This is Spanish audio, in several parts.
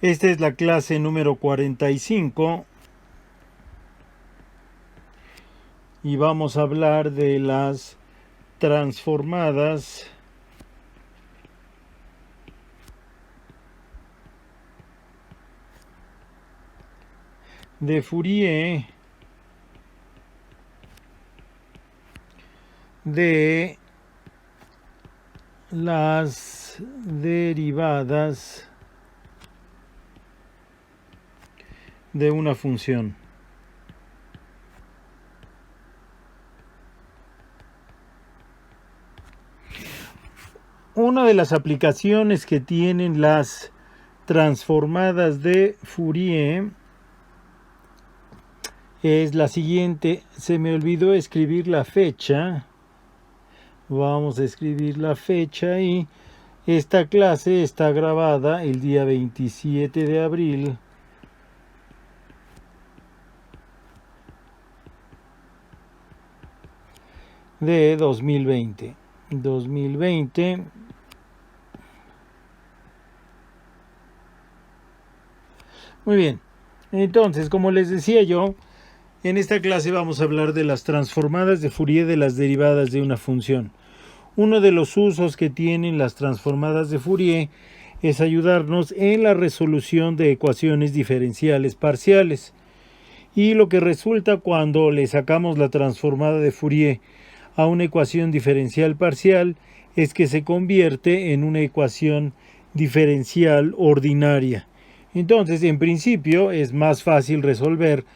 Esta es la clase número 45 y vamos a hablar de las transformadas de Fourier de las derivadas de una función. Una de las aplicaciones que tienen las transformadas de Fourier es la siguiente. Se me olvidó escribir la fecha. Vamos a escribir la fecha y esta clase está grabada el día 27 de abril de 2020. Muy bien. Entonces, como les decía yo, en esta clase vamos a hablar de las transformadas de Fourier de las derivadas de una función. Uno de los usos que tienen las transformadas de Fourier es ayudarnos en la resolución de ecuaciones diferenciales parciales. Y lo que resulta cuando le sacamos la transformada de Fourier a una ecuación diferencial parcial es que se convierte en una ecuación diferencial ordinaria. Entonces, en principio, es más fácil resolver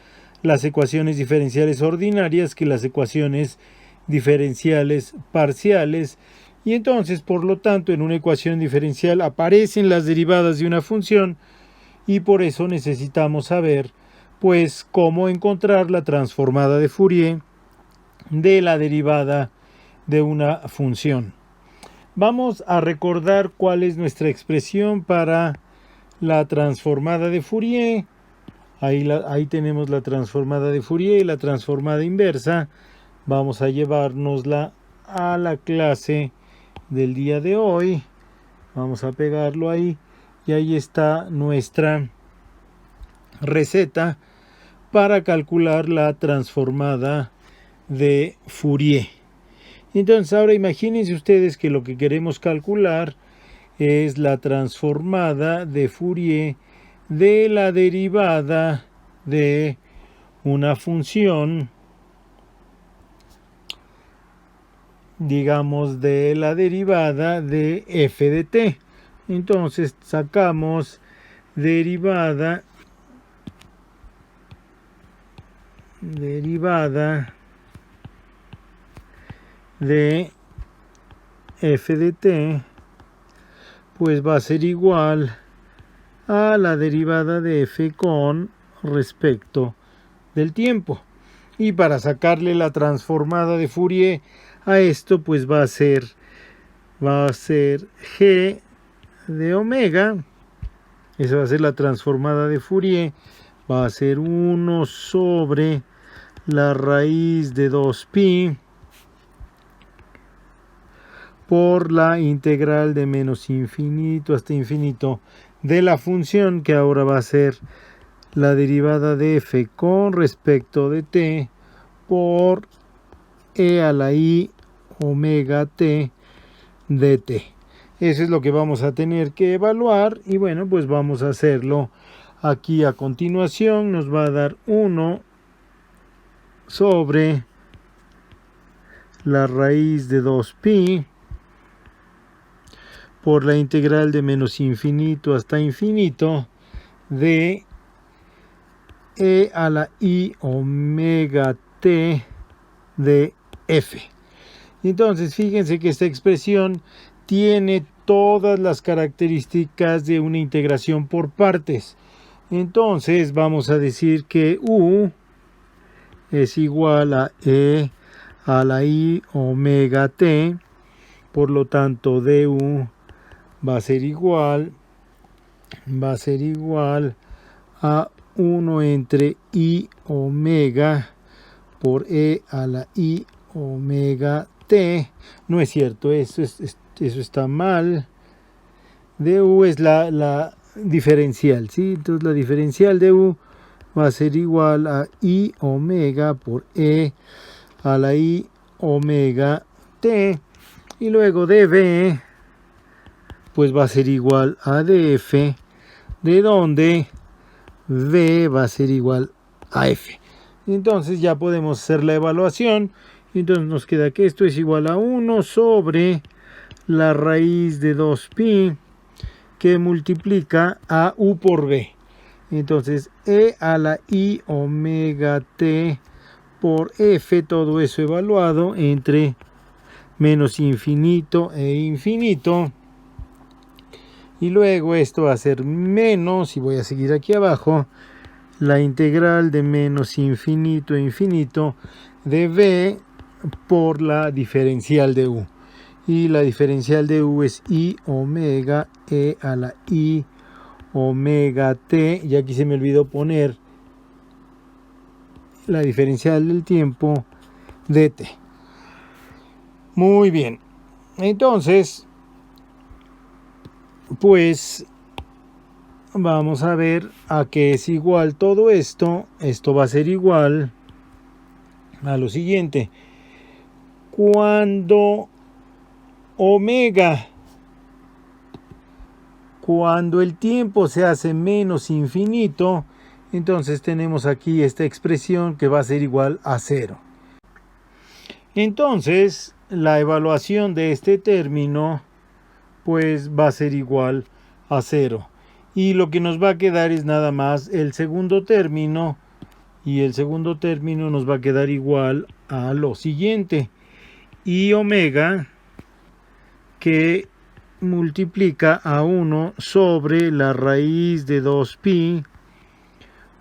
las ecuaciones diferenciales ordinarias que las ecuaciones diferenciales parciales, y entonces, por lo tanto, en una ecuación diferencial aparecen las derivadas de una función y por eso necesitamos saber, pues, cómo encontrar la transformada de Fourier de la derivada de una función. Vamos a recordar cuál es nuestra expresión para la transformada de Fourier. Ahí tenemos la transformada de Fourier y la transformada inversa. Vamos a llevárnosla a la clase del día de hoy. Vamos a pegarlo ahí y ahí está nuestra receta para calcular la transformada de Fourier. Entonces ahora imagínense ustedes que lo que queremos calcular es la transformada de Fourier de la derivada de una función, digamos de la derivada de f de t. Entonces sacamos derivada de f de t, pues va a ser igual a la derivada de f con respecto del tiempo. Y para sacarle la transformada de Fourier a esto, pues va a ser g de omega. Esa va a ser la transformada de Fourier. Va a ser 1 sobre la raíz de 2pi por la integral de menos infinito hasta infinito de la función que ahora va a ser la derivada de f con respecto de t por e a la i omega t de t. Eso es lo que vamos a tener que evaluar y bueno, pues vamos a hacerlo aquí a continuación. Nos va a dar 1 sobre la raíz de 2pi por la integral de menos infinito hasta infinito de e a la i omega t de f. Entonces, fíjense que esta expresión tiene todas las características de una integración por partes. Entonces, vamos a decir que u es igual a e a la i omega t, por lo tanto du va a ser igual a 1 entre i omega por e a la i omega t. No es cierto, eso está mal. Du es la diferencial, ¿sí? Entonces la diferencial de u va a ser igual a I omega por E a la I omega t, y luego dB pues va a ser igual a dF, de donde V va a ser igual a F. Entonces ya podemos hacer la evaluación. Entonces nos queda que esto es igual a 1 sobre la raíz de 2pi que multiplica a U por V. Entonces E a la I omega t por F, todo eso evaluado entre menos infinito e infinito. Y luego esto va a ser menos, y voy a seguir aquí abajo, la integral de menos infinito a infinito de V por la diferencial de U. Y la diferencial de U es I omega E a la I omega t. Y aquí se me olvidó poner la diferencial del tiempo de t. Muy bien. Entonces, pues vamos a ver a qué es igual todo esto. Esto va a ser igual a lo siguiente. Cuando el tiempo se hace menos infinito, entonces tenemos aquí esta expresión que va a ser igual a 0. Entonces, la evaluación de este término pues va a ser igual a 0. Y lo que nos va a quedar es nada más el segundo término, y el segundo término nos va a quedar igual a lo siguiente. I omega que multiplica a 1 sobre la raíz de 2pi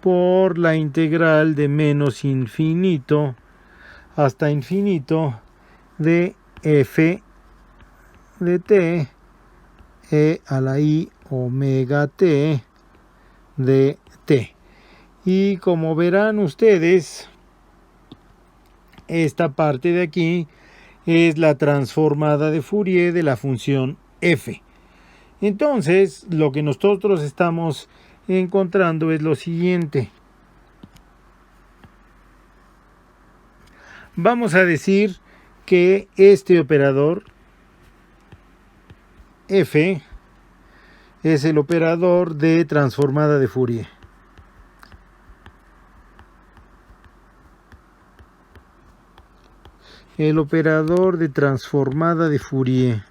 por la integral de menos infinito hasta infinito de f de t e a la I omega t de t. Y como verán ustedes, esta parte de aquí es la transformada de Fourier de la función f. Entonces, lo que nosotros estamos encontrando es lo siguiente. Vamos a decir que este operador f es el operador de transformada de Fourier. El operador de transformada de Fourier.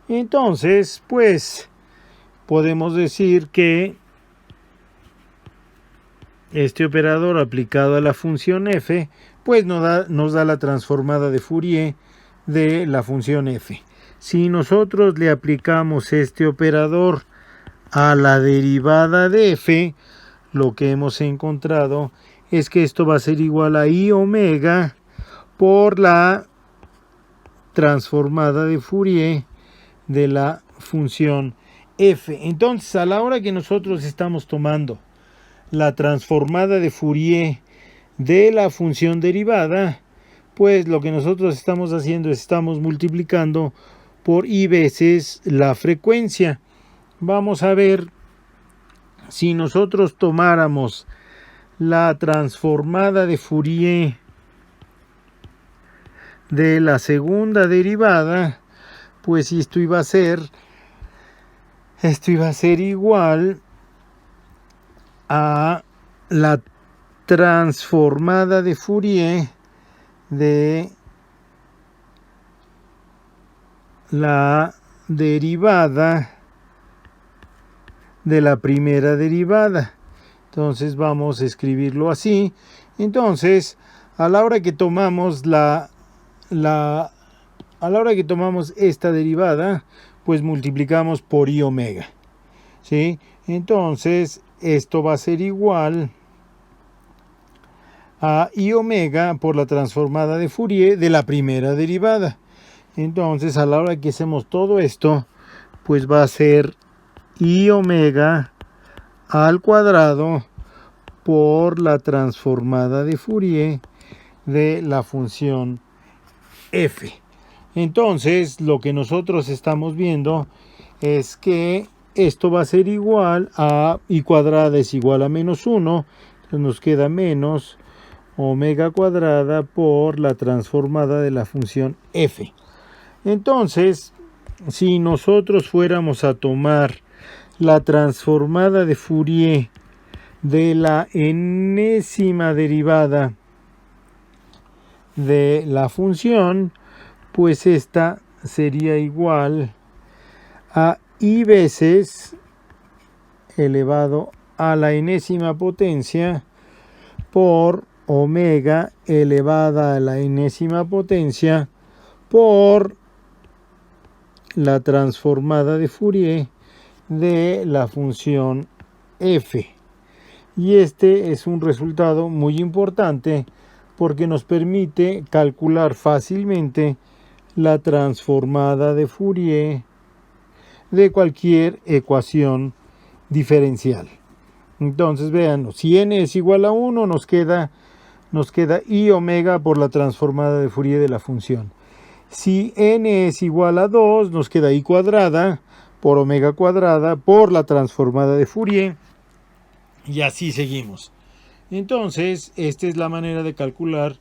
Entonces, pues, podemos decir que este operador aplicado a la función f, pues nos da la transformada de Fourier de la función f. Si nosotros le aplicamos este operador a la derivada de f, lo que hemos encontrado es que esto va a ser igual a I omega por la transformada de Fourier de la función f. Entonces, a la hora que nosotros estamos tomando la transformada de Fourier de la función derivada, pues lo que nosotros estamos haciendo es estamos multiplicando por i veces la frecuencia. Vamos a ver si nosotros tomáramos la transformada de Fourier de la segunda derivada, pues esto iba a ser igual a la transformada de Fourier de la derivada de la primera derivada. Entonces vamos a escribirlo así. Entonces, a la hora que tomamos esta derivada, pues multiplicamos por i omega, ¿sí? Entonces, esto va a ser igual a i omega por la transformada de Fourier de la primera derivada. Entonces, a la hora que hacemos todo esto, pues va a ser i omega al cuadrado por la transformada de Fourier de la función f. Entonces, lo que nosotros estamos viendo es que esto va a ser igual a y cuadrada es igual a menos 1. Entonces nos queda menos omega cuadrada por la transformada de la función f. Entonces, si nosotros fuéramos a tomar la transformada de Fourier de la enésima derivada de la función, pues esta sería igual a i veces elevado a la enésima potencia por omega elevada a la enésima potencia por la transformada de Fourier de la función f. Y este es un resultado muy importante porque nos permite calcular fácilmente la transformada de Fourier de cualquier ecuación diferencial. Entonces vean, si n es igual a 1 nos queda i omega por la transformada de Fourier de la función. Si n es igual a 2 nos queda i cuadrada por omega cuadrada por la transformada de Fourier, y así seguimos. Entonces, esta es la manera de calcular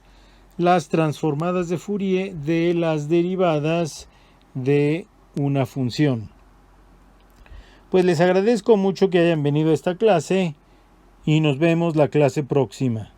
las transformadas de Fourier de las derivadas de una función. Pues les agradezco mucho que hayan venido a esta clase y nos vemos la clase próxima.